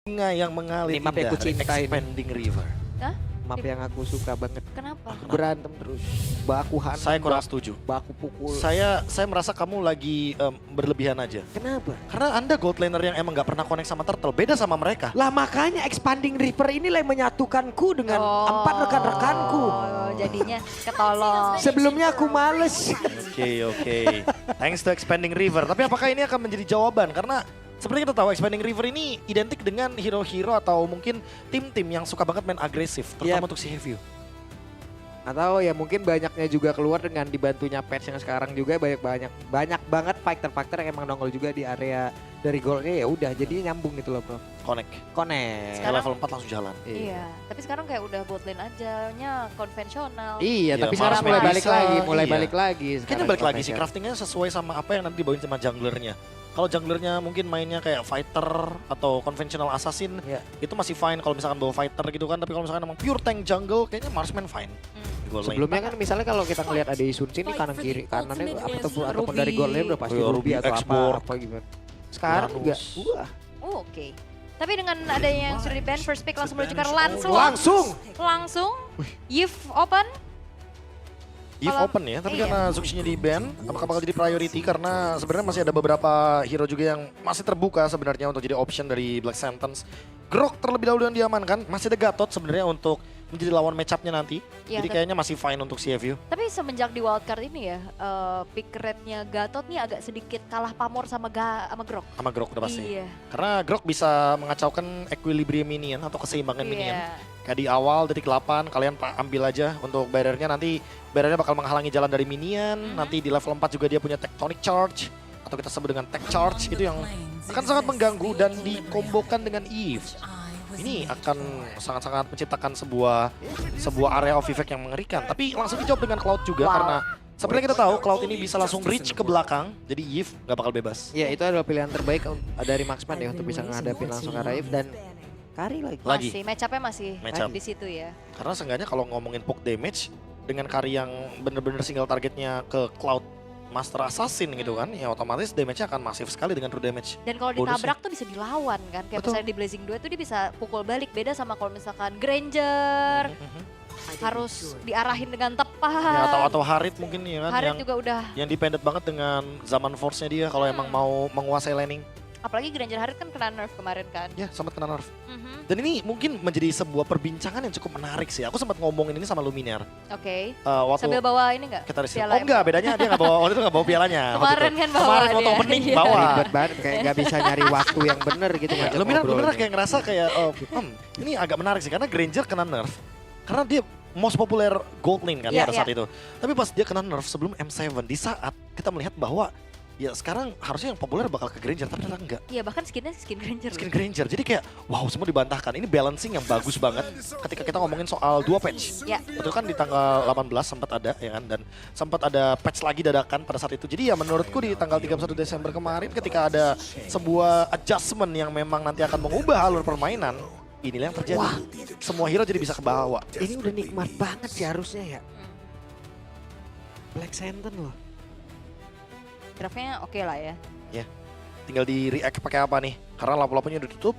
Sungai yang mengalir Ini map yang indah ku dari cinta ini. Expanding River. Hah? Map yang aku suka banget. Kenapa? Berantem terus. Baku hantam. Saya kurang setuju. Baku pukul. Saya merasa kamu lagi berlebihan aja. Kenapa? Karena Anda gold laner yang emang gak pernah connect sama Turtle. Beda sama mereka. Lah makanya Expanding River inilah yang menyatukanku dengan 4 rekan-rekanku. Oh, jadinya ketolong. Sebelumnya aku males. Oke. Thanks to Expanding River. Tapi apakah ini akan menjadi jawaban? Karena seperti kita tahu Expanding River ini identik dengan hero-hero atau mungkin tim-tim yang suka banget main agresif. Terutama untuk si Heavy. Atau ya mungkin banyaknya juga keluar dengan dibantunya patch yang sekarang juga banyak banget fighter-fighter yang emang nongol juga di area dari goalnya, ya udah jadi nyambung gitu loh bro. Connect. Sekarang- Level 4 langsung jalan. Iya, tapi sekarang kayak udah bot lane aja, nya konvensional. Iya, tapi Iya, sekarang Marsman mulai balik bisa, lagi, iya. balik lagi. Kayaknya sekarang balik lagi sih, konvensional. craftingnya sesuai sama apa yang nanti dibawain sama junglernya. Kalau junglernya mungkin mainnya kayak fighter atau conventional assassin, Iya. itu masih fine kalau misalkan bawa fighter gitu kan. Tapi kalau misalkan emang pure tank jungle, kayaknya Marksman fine. Di gold lane. Sebelumnya kan misalnya kalau kita ngelihat ada Sun Sin di kanan kiri kanannya ataupun dari goal lane udah pasti Oh, Ruby Ruby, atau X-Board. apa gimana. Sekarang juga Uranus. wah, Oh, oke. Tapi dengan adanya yang sudah di ban, first pick langsung menuju ke Lancelot. langsung Yif open. Eve Kalau- open ya, tapi iya. karena Zuxi-nya di ban, apakah bakal jadi priority? Karena sebenarnya masih ada beberapa hero juga yang masih terbuka sebenarnya untuk jadi option dari Black Sentence. Grok terlebih dahulu yang diamankan, masih ada Gatot sebenarnya untuk menjadi lawan match-up-nya nanti. Iya, Jadi kayaknya masih fine untuk CFU. Tapi semenjak di wildcard ini ya, pick rate-nya Gatot nih agak sedikit kalah pamor sama Grok. Sama Grok udah pasti. Iya. Karena Grok bisa mengacaukan equilibrium minion atau keseimbangan minion. Iya. Kayak di awal detik 8 kalian ambil aja untuk barrier-nya, nanti barrier-nya bakal menghalangi jalan dari minion. Nanti di level 4 juga dia punya tectonic charge atau kita sebut dengan tech charge, itu yang akan sangat mengganggu dan dikombokan dengan Eve. Ini akan sangat-sangat menciptakan sebuah area of effect yang mengerikan. Tapi langsung dijawab dengan Cloud juga Wow. karena seperti yang kita tahu Cloud ini bisa langsung reach ke belakang, jadi Eve nggak bakal bebas. ya itu adalah pilihan terbaik dari Marksman ya untuk bisa menghadapi langsung Raif dan Kari lagi. Lagi. Masih match-up-nya masih Match-up. di situ ya. Karena seenggaknya kalau ngomongin poke damage dengan Kari yang bener-bener single targetnya ke Cloud Master Assassin gitu kan, ya otomatis damage-nya akan masif sekali dengan true damage. Dan kalau Bonusnya. ditabrak tuh bisa dilawan kan. Kayak Betul. misalnya di Blazing 2 tuh dia bisa pukul balik. Beda sama kalau misalkan Granger harus diarahin dengan tepat. Ya, atau Harit mungkin ya kan, Harit yang juga udah, yang dependent banget dengan zaman force-nya dia kalau emang mau menguasai laning. apalagi Granger Harit kan kena nerf kemarin kan. Ya, sempat kena nerf. Mhm. Dan ini mungkin menjadi sebuah perbincangan yang cukup menarik sih. Aku sempat ngomongin ini sama Luminaire. Oke. Waktu Sambil bawa ini nggak? kita piala Oh enggak, bedanya dia nggak bawa, waktu itu nggak bawa pialanya. waktu Kemarin itu. kan bawa Kemarin waktu dia. opening Iya. bawa. Ribet banget kayak nggak bisa nyari waktu yang bener gitu ngajak Luminaire ngobrolnya. kayak ngerasa kayak, ini agak menarik sih karena Granger kena nerf. Karena dia most popular gold lane kan Iya, pada iya. saat itu. Tapi pas dia kena nerf sebelum M7, di saat kita melihat bahwa ya sekarang harusnya yang populer bakal ke Granger, tapi ternyata enggak. Iya, bahkan skinnya skin Granger. Skin Granger, jadi kayak wow semua dibantahkan. Ini balancing yang bagus banget ketika kita ngomongin soal 2 patch. Ya. Betul kan di tanggal 18 sempat ada ya kan, dan sempat ada patch lagi dadakan pada saat itu. Jadi ya menurutku di tanggal 31 Desember kemarin ketika ada sebuah adjustment yang memang nanti akan mengubah alur permainan, inilah yang terjadi. Wah. Semua hero jadi bisa ke bawah. Ini udah nikmat banget sih harusnya ya. Black Sentence loh. Draftnya oke lah ya. Tinggal di react pakai apa nih? Karena lampu-lampunya udah tutup.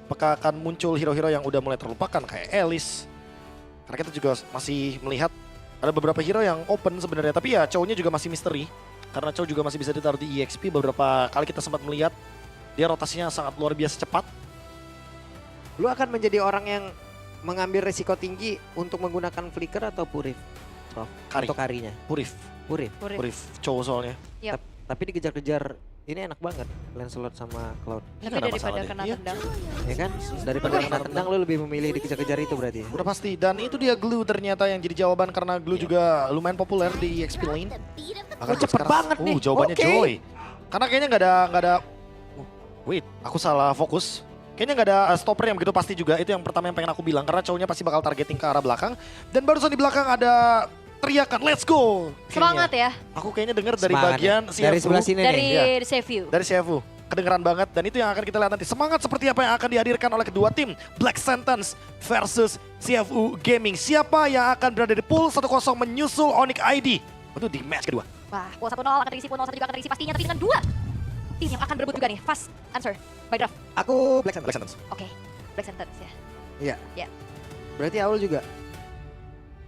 Apakah akan muncul hero-hero yang udah mulai terlupakan kayak Alice? Karena kita juga masih melihat ada beberapa hero yang open sebenarnya, tapi ya Chow-nya juga masih misteri. Karena Chow juga masih bisa ditaruh di EXP, beberapa kali kita sempat melihat dia rotasinya sangat luar biasa cepat. Lu akan menjadi orang yang mengambil resiko tinggi untuk menggunakan flicker atau purif? Prof, Kari. untuk karinya. Purif, Purif. Purif, Chow soalnya. Tapi dikejar-kejar ini enak banget Lancelot sama Cloud. Ya, Tapi nggak ada daripada masalah kena deh. Iya, tendang. Ya kan? Daripada kena tendang lu lebih memilih dikejar-kejar itu berarti ya? udah pasti. Dan itu dia Glue ternyata yang jadi jawaban karena Glue juga lumayan populer di EXP lane. Bahkan cepet sekarang- banget nih. Jawabannya Oke. Joy. Karena kayaknya nggak ada. Wait, aku salah fokus. Kayaknya nggak ada stopper yang begitu pasti juga. Itu yang pertama yang pengen aku bilang. Karena cowoknya pasti bakal targeting ke arah belakang. Dan barusan di belakang ada teriakan, let's go! Kayaknya. Semangat ya Aku kayaknya dengar dari Semangat bagian ya. Dari sebelah sini dari nih. save you. Dari CFU. Kedengeran banget, dan itu yang akan kita lihat nanti. Semangat seperti apa yang akan dihadirkan oleh kedua tim. Black Sentence versus CFU Gaming. Siapa yang akan berada di pool 1-0 menyusul Onyx ID? Itu di match kedua. Wah, pool 1-0 akan terisi, pool 0-1 juga akan terisi pastinya, tapi dengan 2 tim yang akan berebut juga nih. Fast answer by draft. Aku Black Black Sentence. Sentence. Oke, Black Sentence ya. Iya. Ya. Berarti Aul juga.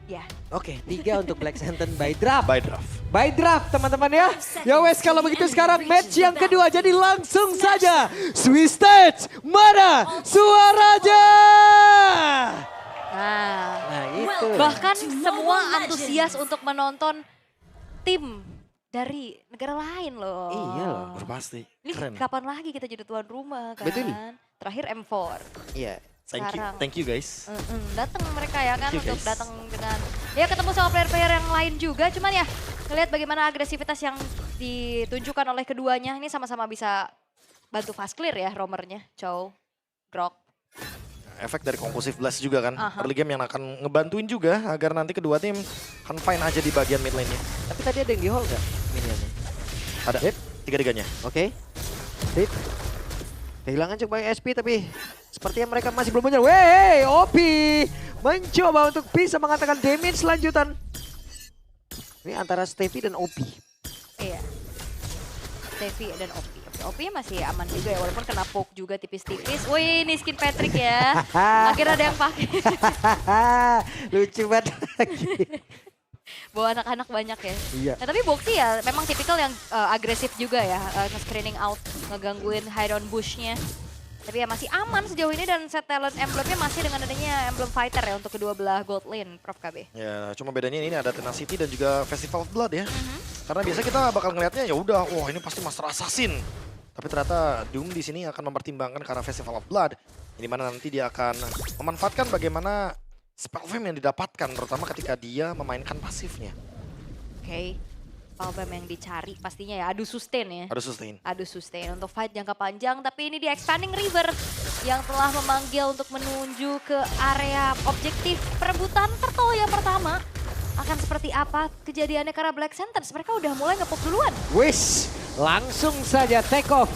Ya. Oke, 3 untuk Black Sentence by draft. By draft. By draft teman-teman ya. Ya wes kalau begitu sekarang match yang kedua. Jadi langsung saja Swiss Stage mana suaranya. Nah itu. Bahkan semua antusias untuk menonton tim dari negara lain loh. Iya loh. Udah pasti. Ini Keren. kapan lagi kita jadi tuan rumah kan? Betul. Terakhir M4. Iya. Sekarang. Thank you guys. Datang mereka ya kan Thank you, untuk guys. datang dengan ya ketemu sama player-player yang lain juga. Cuman ya ngelihat bagaimana agresivitas yang ditunjukkan oleh keduanya. Ini sama-sama bisa bantu fast clear ya roamernya. Chow, Grok. Efek dari Conclusive Blast juga kan. Aha. Early game yang akan ngebantuin juga agar nanti kedua tim kan fine aja di bagian mid lane-nya. Tapi tadi ada yang di hold gak minionnya? Ada Hit. tiga-tiganya. Oke. Hit. Kehilangan coba SP tapi sepertinya mereka masih belum menyerah. Wey, Opi mencoba untuk bisa mengatakan damage lanjutan. Ini antara Stevie dan Opi. Iya. Stevie dan Opi. Opi masih aman juga ya walaupun kena poke juga tipis-tipis. Wih ini skin Patrick ya. Akhirnya ada yang pakai. Lucu banget lagi. Bawa anak-anak banyak ya. Iya. Nah tapi Boxy ya memang tipikal yang agresif juga ya. Nge-screening out, ngegangguin hide on bush-nya. Tapi ya masih aman sejauh ini dan set talent emblemnya masih dengan adanya emblem fighter ya untuk kedua belah gold lane, Prof KB. Ya, cuma bedanya ini ada Tenacity dan juga Festival of Blood ya. Karena biasa kita bakal ngelihatnya ya udah, wah ini pasti Master Assassin. Tapi ternyata Doom di sini akan mempertimbangkan karena Festival of Blood, di mana nanti dia akan memanfaatkan bagaimana spell fame yang didapatkan, terutama ketika dia memainkan pasifnya. Oke. Spellbomb yang dicari pastinya ya adu sustain ya. Ada sustain. Adu sustain untuk fight jangka panjang tapi ini di Expanding River yang telah memanggil untuk menuju ke area objektif perebutan turtle yang pertama. Akan seperti apa kejadiannya karena Black Sentence mereka udah mulai nge-pop duluan. Wish, langsung saja take off.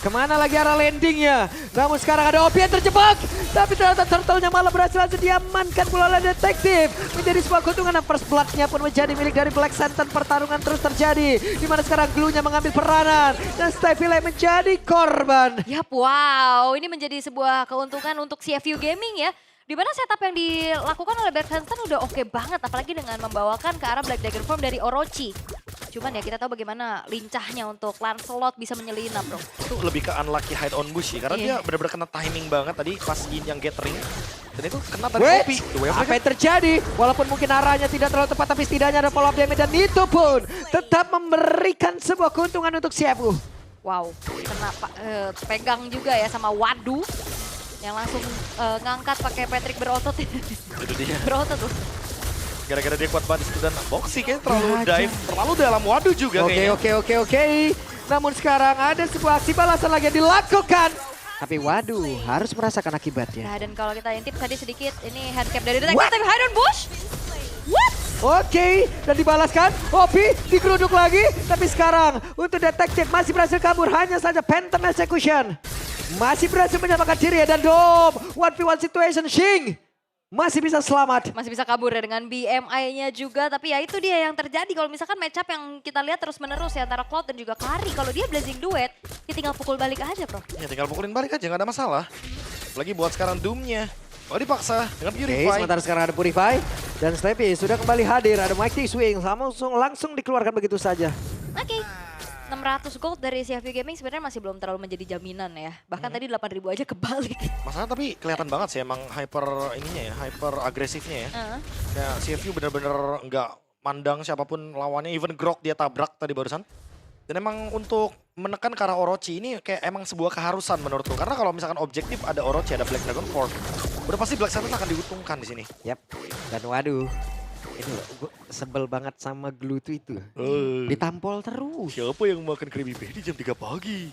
Kemana lagi arah landingnya? Namun sekarang ada Opi yang terjebak. Tapi ternyata turtle-nya malah berhasil langsung diamankan pula oleh detektif. Menjadi sebuah keuntungan dan first blood-nya pun menjadi milik dari Black Sentence. Pertarungan terus terjadi. Dimana sekarang Glue-nya mengambil peranan. Dan Stevie menjadi korban. Yap, wow. Ini menjadi sebuah keuntungan untuk CFU Gaming ya. Dimana setup yang dilakukan oleh Black Sentence udah oke banget. Apalagi dengan membawakan ke arah Black Dagger Form dari Orochi. Cuman ya kita tahu bagaimana lincahnya untuk Lancelot bisa menyelinap bro. Itu lebih ke unlucky hide on bush ya, karena Iya. dia benar-benar kena timing banget tadi pas Yin yang gathering. Dan itu kena tadi Wait, Opi. The way of apa yang terjadi? Walaupun mungkin arahnya tidak terlalu tepat, tapi setidaknya ada follow up damage dan itu pun tetap memberikan sebuah keuntungan untuk CFU. Wow, kena pegang juga ya sama Wadu. Yang langsung ngangkat pakai Patrick berotot. Itu dia. Berotot tuh. Gara-gara dia kuat banget dan Boxy kayaknya terlalu Gajah. dive, terlalu dalam waduh juga kayaknya. Oke. Namun sekarang ada sebuah aksi balasan lagi yang dilakukan. Tapi waduh, harus merasakan akibatnya. Nah dan kalau kita intip tadi sedikit, ini handcap dari detektif hide on bush. What? Oke, dan dibalaskan. Opi digeruduk lagi. Tapi sekarang untuk detektif masih berhasil kabur. Hanya saja Phantom Execution. Masih berhasil menyelamatkan diri dan Dom. 1v1 situation, Shing. Masih bisa selamat. Masih bisa kabur ya dengan BMI-nya juga. Tapi ya itu dia yang terjadi kalau misalkan match up yang kita lihat terus menerus ya antara Cloud dan juga Kari. Kalau dia blazing duet, ya tinggal pukul balik aja bro. Ya tinggal pukulin balik aja, nggak ada masalah. Apalagi buat sekarang Doom-nya. Oh dipaksa dengan Oke, Purify. sementara sekarang ada Purify. Dan Sleepy sudah kembali hadir. Ada Mighty Swing. Langsung dikeluarkan begitu saja. Oke. 600 gold dari CFU Gaming sebenarnya masih belum terlalu menjadi jaminan ya. Bahkan tadi 8.000 aja kebalik. Masalah tapi kelihatan banget sih emang hyper ininya ya, hyper agresifnya ya. Kayak CFU bener-bener nggak mandang siapapun lawannya, even Grok dia tabrak tadi barusan. Dan emang untuk menekan ke arah Orochi ini kayak emang sebuah keharusan menurutku. Karena kalau misalkan objektif ada Orochi, ada Black Dragon Force, udah pasti Black Sentence akan diuntungkan di sini. Yap. Dan waduh, ini loh, gue sebel banget sama Glue itu. Ditampol terus. Siapa yang makan Krabby Patty jam 3 pagi?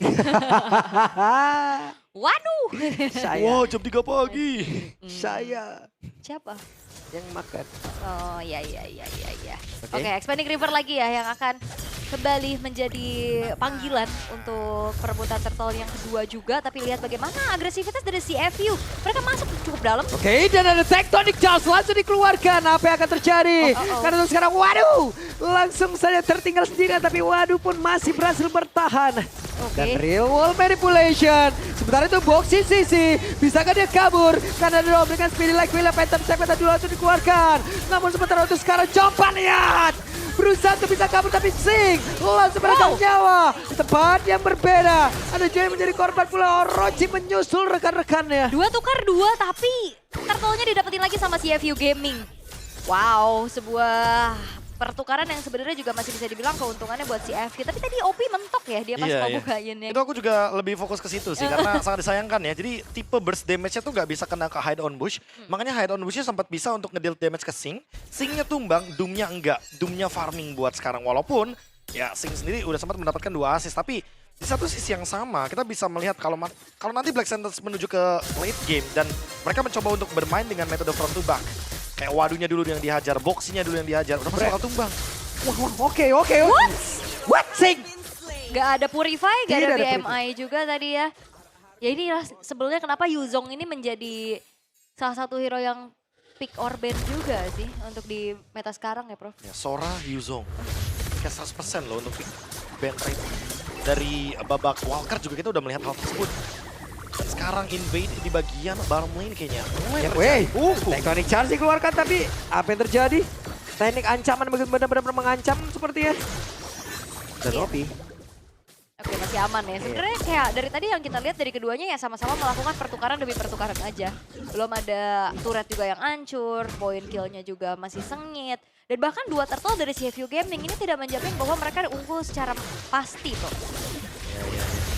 Waduh. Saya. Wah, jam 3 pagi. Saya Siapa? yang makan. Oh iya. Oke. Oke, Expanding River lagi ya yang akan kembali menjadi panggilan untuk perebutan turtle yang kedua juga. Tapi lihat bagaimana agresivitas dari CFU. Mereka masuk cukup dalam. Oke, dan ada Tectonic Charge langsung dikeluarkan. Apa yang akan terjadi? Karena untuk sekarang waduh, langsung saja tertinggal sendirian. Tapi waduh pun masih berhasil bertahan. Dan real wall manipulation. Sementara itu Boxy Sisi. Bisakah dia kabur? Karena dia memberikan speedy like Willa Phantom Step dulu langsung dikeluarkan. Namun sementara itu sekarang coba lihat. Berusaha untuk bisa kabur tapi Sing langsung meregang nyawa. Di tempat yang berbeda. Ada juga yang menjadi korban pula. Orochi menyusul rekan-rekannya. 2 tukar 2 tapi turtle-nya didapetin lagi sama CFU Gaming. Wow, sebuah pertukaran yang sebenarnya juga masih bisa dibilang keuntungannya buat CFU. Tapi tadi OP mentok ya dia pas mau bukainnya. Itu aku juga lebih fokus ke situ sih karena sangat disayangkan ya. Jadi tipe burst damage-nya tuh nggak bisa kena ke hide on bush. Makanya hide on bush-nya sempat bisa untuk ngedeal damage ke Sing. Sing-nya tumbang, Doom-nya enggak. Doom-nya farming buat sekarang. Walaupun ya Sing sendiri udah sempat mendapatkan 2 assist. Tapi di satu sisi yang sama kita bisa melihat kalau nanti Black Sentence menuju ke late game dan mereka mencoba untuk bermain dengan metode front to back. Kayak wadunya dulu yang dihajar, boxinya dulu yang dihajar, udah pasti bakal tumbang. Oke. What? Sing? Gak ada Purify, gak Tidak ada ada BMI juga tadi ya. Ya inilah sebelumnya kenapa Yuzong ini menjadi salah satu hero yang pick or ban juga sih untuk di meta sekarang ya Prof. Ya, Sora, Yuzong. Kayak 100% loh untuk pick ban rate. Dari babak Walker juga kita udah melihat hal tersebut. Sekarang invade di bagian bottom lane kayaknya. Tectonic charge dikeluarkan tapi apa yang terjadi? Teknik ancaman benar-benar mengancam sepertinya. Dan Iya. Opi. Oke masih aman ya. Sebenarnya kayak dari tadi yang kita lihat dari keduanya ya sama-sama melakukan pertukaran demi pertukaran aja. Belum ada turret juga yang hancur, point killnya juga masih sengit. Dan bahkan 2 turtle dari CFU Gaming ini tidak menjamin bahwa mereka unggul secara pasti tuh.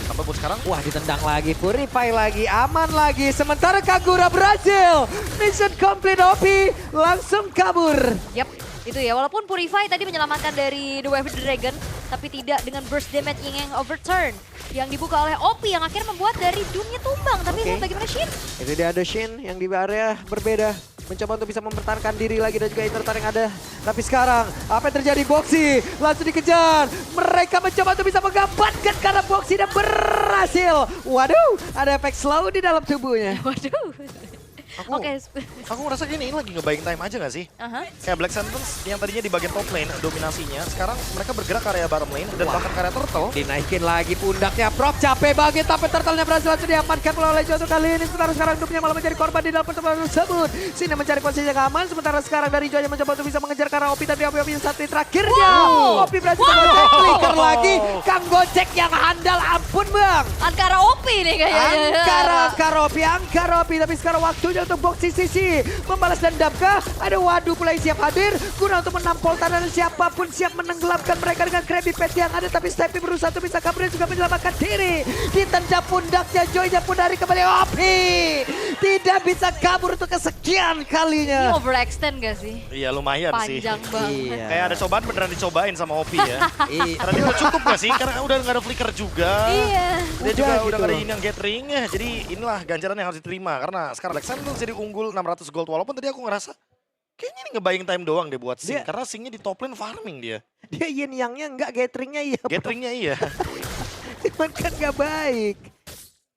Sampai buat sekarang, Wah ditendang lagi, Purify lagi, aman lagi. Sementara Kagura berhasil. Mission complete Opi langsung kabur. Yap, itu ya. Walaupun Purify tadi menyelamatkan dari The Wave Dragon, tapi tidak dengan burst damage yang overturn. Yang dibuka oleh Opi yang akhirnya membuat dari Doom-nya tumbang. Tapi lihat bagaimana Shin. Itu dia ada Shin yang di area berbeda. Mencoba untuk bisa mempertahankan diri lagi dan juga Intertar yang ada. Tapi sekarang apa yang terjadi? Boxy langsung dikejar. Mereka mencoba untuk bisa menggampangkan karena Boxy dan berhasil. Waduh, ada efek slow di dalam tubuhnya. Waduh. Oke. aku ngerasa ini lagi ngebaying time aja gak sih? Kayak Black Sentence yang tadinya di bagian top lane dominasinya, sekarang mereka bergerak ke area bottom lane dan bahkan ke area turtle. Dinaikin lagi pundaknya, Prof capek banget tapi turtle-nya berhasil langsung diamankan oleh Jojo kali ini. Sementara sekarang Doom-nya malah menjadi korban di dalam pertempuran tersebut. Sini mencari posisi yang aman, sementara sekarang dari Jojo mencoba untuk bisa mengejar ke arah Opi, tapi Opi yang satu terakhirnya. Opi berhasil mengocek flicker lagi. Kang Gocek yang handal, ampun bang. Ankara Opi nih kayaknya. Angkara Opi, tapi sekarang waktunya untuk Boxy Sisi membalas dendam kah? Ada Wadu mulai siap hadir guna untuk menampol tanah dan siapapun siap menenggelamkan mereka dengan Krabby Patch yang ada, tapi Steppy berusaha untuk bisa kabur dan juga menyelamatkan diri. Ditendang pundaknya, Joy-nya pun dari kembali Opi. Tidak bisa kabur untuk kesekian Ini kalinya. overextend gak sih? Iya lumayan sih. Panjang banget. Kayak ada cobaan beneran dicobain sama Opi ya. Karena dia udah cukup gak sih? Karena udah gak ada flicker juga. Iya. Dia juga Udah udah gitu. gak ada ini yang gathering. Jadi inilah ganjaran yang harus diterima. Karena sekarang Black Sentence jadi unggul 600 gold. Walaupun tadi aku ngerasa kayaknya ini ngebaying time doang deh buat Sing. Dia- Karena Singnya di top lane farming dia. Dia yin yangnya enggak, gatheringnya iya. Gatheringnya iya. Cuman kan gak baik.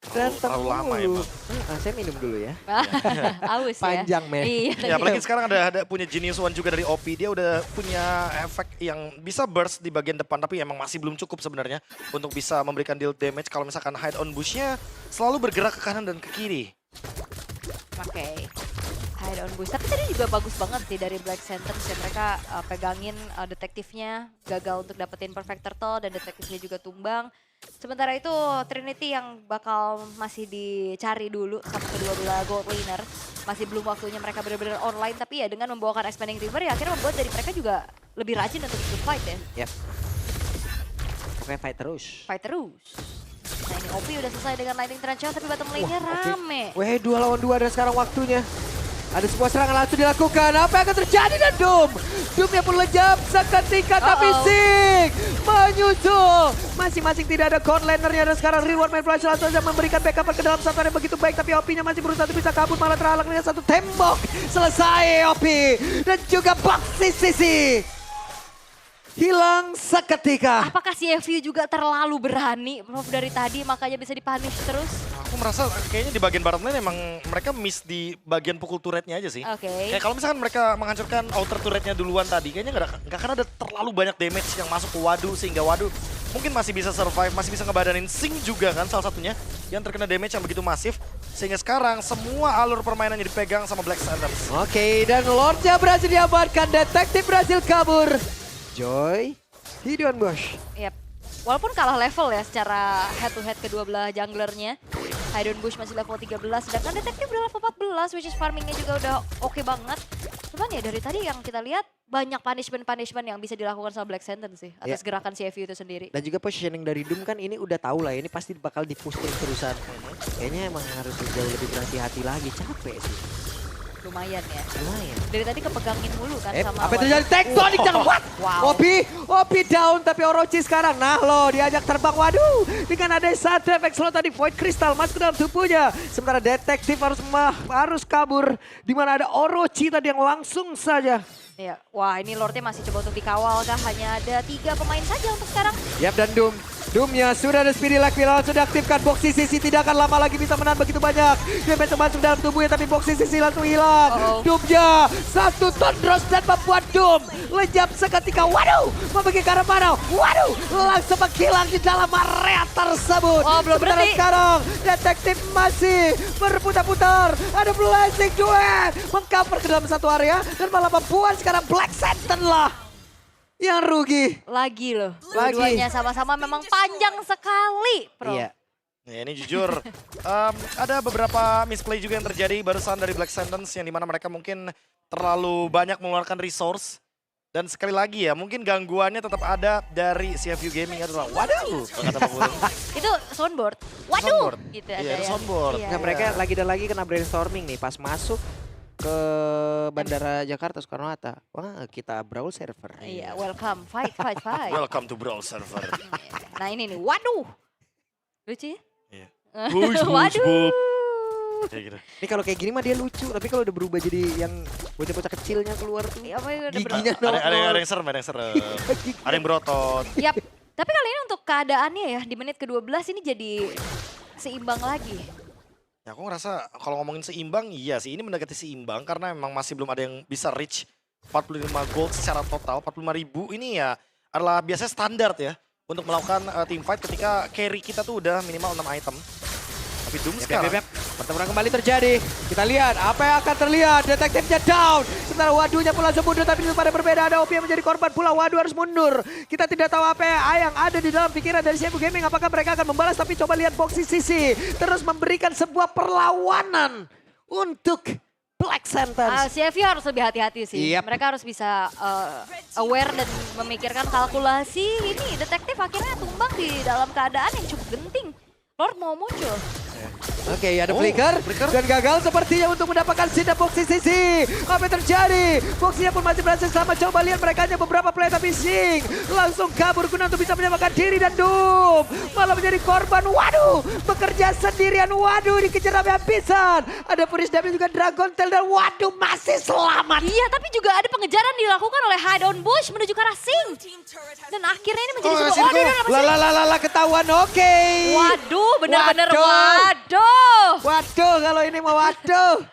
Berantem Terlalu lama mulu. emang. Saya minum dulu ya. Aus ya. Panjang, men. Iya. Ya apalagi sekarang ada punya Genius One juga dari OP. Dia udah punya efek yang bisa burst di bagian depan. Tapi emang masih belum cukup sebenarnya untuk bisa memberikan deal damage. Kalau misalkan hide on bush-nya selalu bergerak ke kanan dan ke kiri. Oke. Hide on boost. Tapi tadi juga bagus banget sih dari Black Sentence ya. Mereka pegangin detektifnya. Gagal untuk dapetin perfect turtle dan detektifnya juga tumbang. Sementara itu Trinity yang bakal masih dicari dulu sama kedua belah gold laner. Masih belum waktunya mereka benar-benar online. Tapi ya dengan membawakan Expanding River ya akhirnya membuat dari mereka juga lebih rajin untuk ikut fight ya. Yap. Pokoknya fight terus. Fight terus. Nah ini Opi udah selesai dengan Lightning Tranchant tapi bottom lane-nya rame. Weh, 2 lawan 2 dan sekarang waktunya. Ada sebuah serangan langsung dilakukan. Apa yang akan terjadi dan Doom-nya pun lejap seketika tapi Sing menyusul. Masing-masing tidak ada core lanernya dan sekarang Real World Flash langsung saja memberikan backup ke dalam satu yang begitu baik. Tapi Opi-nya masih berusaha untuk bisa kabur malah terhalang dengan satu tembok. Selesai Opi dan juga Boxy Sisi. Hilang seketika. Apakah CFU juga terlalu berani Prof dari tadi makanya bisa dipunish terus? Aku merasa kayaknya di bagian bottom lane emang mereka miss di bagian pukul turretnya aja sih. Oke. Kayak kalau misalkan mereka menghancurkan outer turretnya duluan tadi, kayaknya nggak akan ada terlalu banyak damage yang masuk ke Wadu sehingga Wadu mungkin masih bisa survive, masih bisa ngebadanin Sing juga kan salah satunya yang terkena damage yang begitu masif. Sehingga sekarang semua alur permainannya dipegang sama Black Sands. Oke, dan Lordnya berhasil diamankan, detektif berhasil kabur. Joy, Hidden Bush. Yap. Walaupun kalah level ya secara head to head kedua belah junglernya. Hidden Bush masih level 13, sedangkan detektif udah level 14, which is farmingnya juga udah oke banget. Cuman ya dari tadi yang kita lihat banyak punishment-punishment yang bisa dilakukan sama Black Sentence sih atas gerakan CFU itu sendiri. Dan juga positioning dari Doom kan ini udah tahu lah, ini pasti bakal di-push terus-terusan. Kayaknya emang harus jauh lebih berhati-hati lagi, capek sih. Lumayan ya. Lumayan. Dari tadi kepegangin mulu kan sama Apa yang terjadi? Tektonik jangan what? Wow. Opi down tapi Orochi sekarang. Nah loh diajak terbang. Waduh. Dengan ada satu efek slow tadi Void Crystal masuk ke dalam tubuhnya. Sementara detektif harus kabur. Dimana ada Orochi tadi yang langsung saja. Iya. Wah ini Lordnya masih coba untuk dikawal kah? Hanya ada 3 pemain saja untuk sekarang. Yap dan Doomnya sudah ada Speedy Lag Viral, sudah aktifkan. Boxy Sisi tidak akan lama lagi bisa menahan begitu banyak. Dia masuk dalam tubuhnya tapi Boxy Sisi langsung hilang. Doomnya 1 ton drop dan membuat Doom lejap seketika. Waduh, membagi ke arah mana? Waduh, langsung menghilang di dalam area tersebut. Oh, belum Sementara berhenti. sekarang detektif masih berputar-putar. Ada Blazing Duet mengcover ke dalam satu area dan malah membuat sekarang Black Sentence lah yang rugi. Lagi loh. Lagi. Dua-duanya sama-sama memang panjang sekali, Bro. Iya. Ya ini jujur, ada beberapa misplay juga yang terjadi barusan dari Black Sentence yang dimana mereka mungkin terlalu banyak mengeluarkan resource. Dan sekali lagi ya, mungkin gangguannya tetap ada dari CFU Gaming adalah waduh, kata Pak Burung. Itu soundboard. Waduh. Soundboard. Gitu Iya, ada itu ya. soundboard. Iya. Nah mereka lagi dan lagi kena brainstorming nih pas masuk ke Bandara Jakarta Soekarno-Hatta. Wah kita brawl server. Iya, welcome. Fight. Welcome to Brawl Server. Nah ini nih, waduh. Lucu ya? Iya. Push, Waduh. Kayak gitu. Ini kalau kayak gini mah dia lucu, tapi kalau udah berubah jadi yang bocah-bocah kecilnya keluar tuh. Ya, apa ya, udah Giginya Ada yang serem, ada yang serem. Ada yang berotot. Yap. Tapi kali ini untuk keadaannya ya di menit ke-12 ini jadi seimbang lagi. Ya aku ngerasa kalau ngomongin seimbang, iya sih ini mendekati seimbang karena memang masih belum ada yang bisa reach 45 gold secara total. 45.000 ini ya adalah biasanya standar ya untuk melakukan team fight ketika carry kita tuh udah minimal 6 item. Tapi Doom sekarang Pertempuran kembali terjadi. Kita lihat apa yang akan terlihat. Detektifnya down. Sementara Waduhnya pula langsung mundur. Tapi pada berbeda ada Opi yang menjadi korban pula. Waduh harus mundur. Kita tidak tahu apa yang ada di dalam pikiran dari CFU Gaming. Apakah mereka akan membalas. Tapi coba lihat Boxy Sisi. Terus memberikan sebuah perlawanan untuk Black Sentence. CFU harus lebih hati-hati sih. Yep. Mereka harus bisa aware dan memikirkan kalkulasi. Ini detektif akhirnya tumbang di dalam keadaan yang cukup genting. Lord mau muncul. Oke, ada flicker dan gagal sepertinya untuk mendapatkan sinar Boxy Sisi. Apa yang terjadi? Boxy pun masih berhasil sama. Coba lihat mereka hanya beberapa play tapi Sing langsung kabur guna untuk bisa menyelamatkan diri dan Doom malah menjadi korban. Waduh, bekerja sendirian. Waduh, dikejar habis-habisan. Ada Furious Damage juga Dragon Tail dan waduh masih selamat. Iya, tapi juga ada pengejaran dilakukan oleh Hidden Bush menuju ke arah Sing. Dan akhirnya ini menjadi sebuah Lala ketahuan. Oke. Waduh, benar-benar Waduh. waduh. Waduh, kalau ini mau waduh.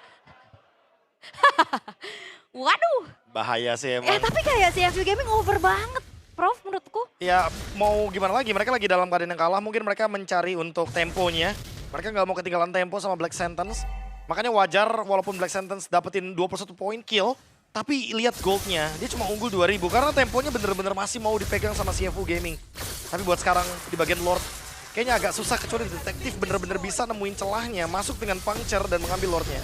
Waduh. bahaya sih emang. Tapi kayak CFU Gaming over banget, Prof, menurutku. Ya mau gimana lagi, mereka lagi dalam keadaan yang kalah, mungkin mereka mencari untuk temponya. Mereka nggak mau ketinggalan tempo sama Black Sentence. Makanya wajar walaupun Black Sentence dapetin 21 poin kill, tapi lihat goldnya, dia cuma unggul 2000 karena temponya bener-bener masih mau dipegang sama CFU Gaming. Tapi buat sekarang di bagian Lord, kayaknya agak susah kecuali detektif bener-bener bisa nemuin celahnya, masuk dengan puncture dan mengambil Lordnya.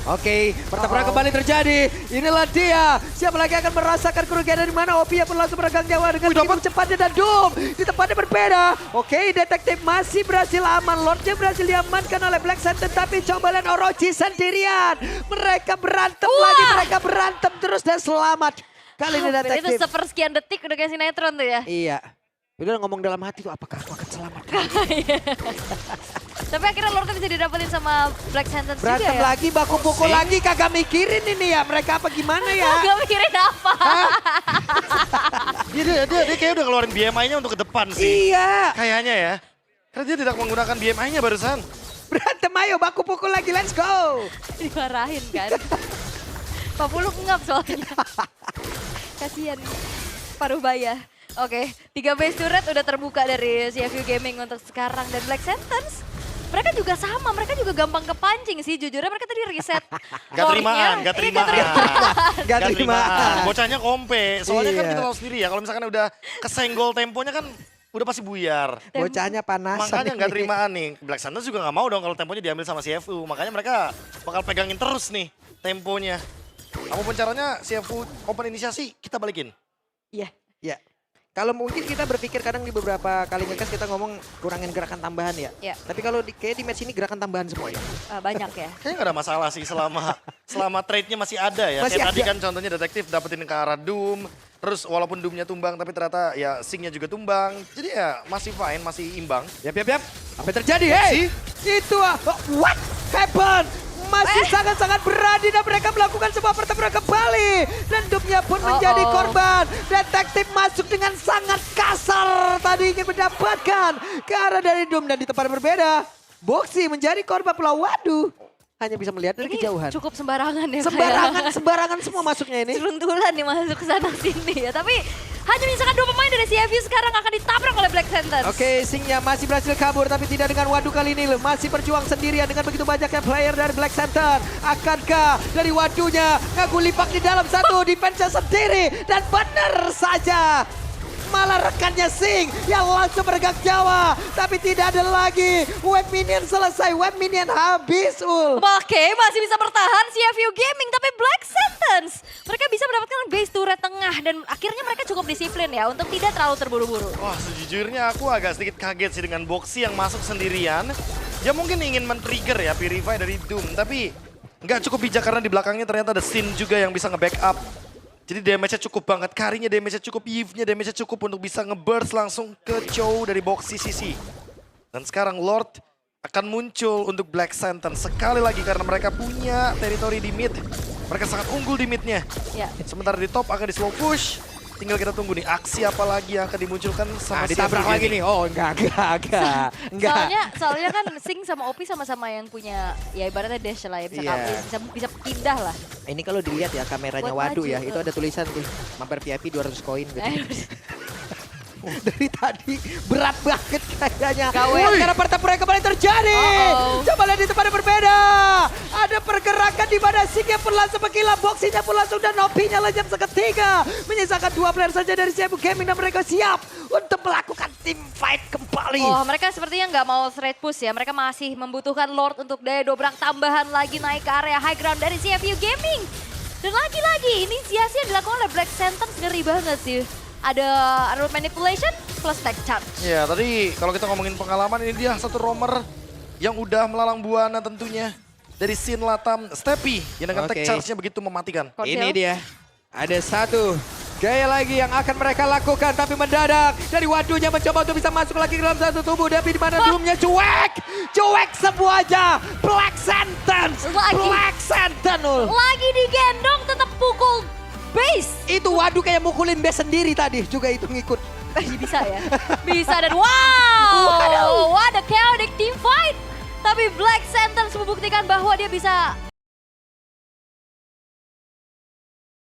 Oke, pertempuran kembali terjadi. Inilah dia. Siapa lagi akan merasakan kerugian dari mana? Opi pun langsung meregang nyawa dengan begitu cepatnya dan Doom. Di tempatnya berbeda. Oke, detektif masih berhasil aman. Lordnya berhasil diamankan oleh Black Sentence. Tapi coba lihat Orochi sendirian. Mereka berantem lagi. Mereka berantem terus dan selamat. Kali ini Itu detektif. sepersekian detik udah kayak sinetron tuh ya. Iya. Udah ngomong dalam hati tuh apakah aku akan selamat? Tapi akhirnya Lordnya bisa didapetin sama Black Sentence juga Berantem ya. lagi, baku pukul lagi, kagak mikirin ini ya. Mereka apa gimana ya? Gak mikirin apa. Dia kayak udah ngeluarin BMI-nya untuk ke depan sih. Iya. Kayaknya ya. Karena dia tidak menggunakan BMI-nya barusan. Berantem ayo, baku pukul lagi, let's go. Dimarahin kan. Pak Puluk ngap soalnya. Kasian paruh baya. Oke, 3 base turret udah terbuka dari CFU Gaming untuk sekarang. Dan Black Sentence, mereka juga sama, mereka juga gampang kepancing sih. Jujurnya mereka tadi reset Gak terimaan, boardnya. gak Iya, terimaan. Gak terimaan. Bocahnya kompe. Soalnya kan Iya. kita tahu sendiri ya, kalau misalkan udah kesenggol temponya kan udah pasti buyar. Bocahnya panas. Makanya nggak terimaan nih. Black Sentence juga nggak mau dong kalau temponya diambil sama CFU. Makanya mereka bakal pegangin terus nih temponya. Apapun caranya CFU open inisiasi, kita balikin. Iya. Ya. Kalau mungkin kita berpikir kadang di beberapa kali ngegas kita ngomong kurangin gerakan tambahan ya. Iya. Tapi kalau kayak di match ini gerakan tambahan semua ya. Banyak ya. Kayaknya nggak ada masalah sih selama trade-nya masih ada ya. Masih Kayak tadi ada. kan contohnya detektif dapetin ke arah Doom. Terus walaupun Doom-nya tumbang tapi ternyata ya Sing-nya juga tumbang. Jadi ya masih fine, masih imbang. Yap. Apa yang terjadi? Hey! Itu what happened? Masih sangat-sangat berani dan mereka melakukan sebuah pertempuran kembali. Dan Doom-nya pun menjadi korban. Detektif masuk dengan sangat kasar. Tadi ingin mendapatkan ke arah dari Doom dan di tempat berbeda. Boxy menjadi korban pula. Waduh. Hanya bisa melihat dari Ini kejauhan. cukup sembarangan ya. Sembarangan semua masuknya ini. Seruntulan nih masuk ke sana sini ya. Tapi hanya menyisakan 2 pemain dari CFU sekarang akan ditabrak oleh Black Sentence. Oke, Sing-nya masih berhasil kabur tapi tidak dengan Wadu kali ini. Masih berjuang sendirian dengan begitu banyaknya player dari Black Center. Akankah dari Wadunya ngaku lipak di dalam satu defense sendiri. Dan benar saja. Malah rekannya Sing yang langsung bergerak Jawa. Tapi tidak ada lagi. Web minion selesai. Web minion habis, Oke, masih bisa bertahan CFU Gaming, tapi Black Sentence mereka bisa mendapatkan base turret tengah dan akhirnya mereka cukup disiplin ya untuk tidak terlalu terburu-buru. Wah sejujurnya aku agak sedikit kaget sih dengan Boxy yang masuk sendirian. Dia mungkin ingin men-trigger ya Purify dari Doom, tapi nggak cukup bijak karena di belakangnya ternyata ada Sin juga yang bisa nge-backup. Jadi damage-nya cukup banget, Karinya damage-nya cukup, Eve-nya damage-nya cukup untuk bisa nge-burst langsung ke Chow dari Boxy sisi. Dan sekarang Lord akan muncul untuk Black Sentence sekali lagi karena mereka punya teritori di mid. Mereka sangat unggul di mid-nya. Ya. Sementara di top akan di slow push. Tinggal kita tunggu nih aksi apa lagi yang akan dimunculkan sama ditabrak CFU lagi Gaming. nih. Oh, enggak. Soalnya kan Sing sama Opi sama-sama yang punya ya ibaratnya dash lah ya bisa pindah lah. Ini kalau dilihat ya kameranya Buat Wadu maju, ya, itu ada tulisan tuh mampir VIP 200 koin gitu. Dari tadi berat banget kayaknya. Karena pertempuran kembali terjadi. Coba lihat di tempat yang berbeda. Ada pergerakan di mana Sing-nya pun langsung menghilang, Boxy-nya pun langsung dan Nopi-nya lejam seketika. Menyisakan 2 player saja dari CFU Gaming dan mereka siap untuk melakukan team fight kembali. Oh, mereka sepertinya nggak mau straight push ya. Mereka masih membutuhkan Lord untuk daya dobrak tambahan lagi naik ke area high ground dari CFU Gaming. Dan lagi-lagi inisiasi yang dilakukan oleh Black Sentence ngeri banget sih. Ada arrow manipulation plus tech charge. Ya tadi kalau kita ngomongin pengalaman ini dia satu roamer yang udah melalang buana tentunya. Dari Sin Latam Steppy yang dengan tech charge-nya begitu mematikan. Ini dia. Ada satu gaya lagi yang akan mereka lakukan tapi mendadak dari Wadunya mencoba untuk bisa masuk lagi ke dalam satu tubuh tapi di mana Doom-nya cuek semuanya. Black Sentence, Black Sentence. Lagi digendong tetap pukul base. Itu Wadu kayak mukulin base sendiri tadi juga itu ngikut. Bisa ya, bisa dan wow, what a chaotic team fight. Tapi Black Sentence membuktikan bahwa dia bisa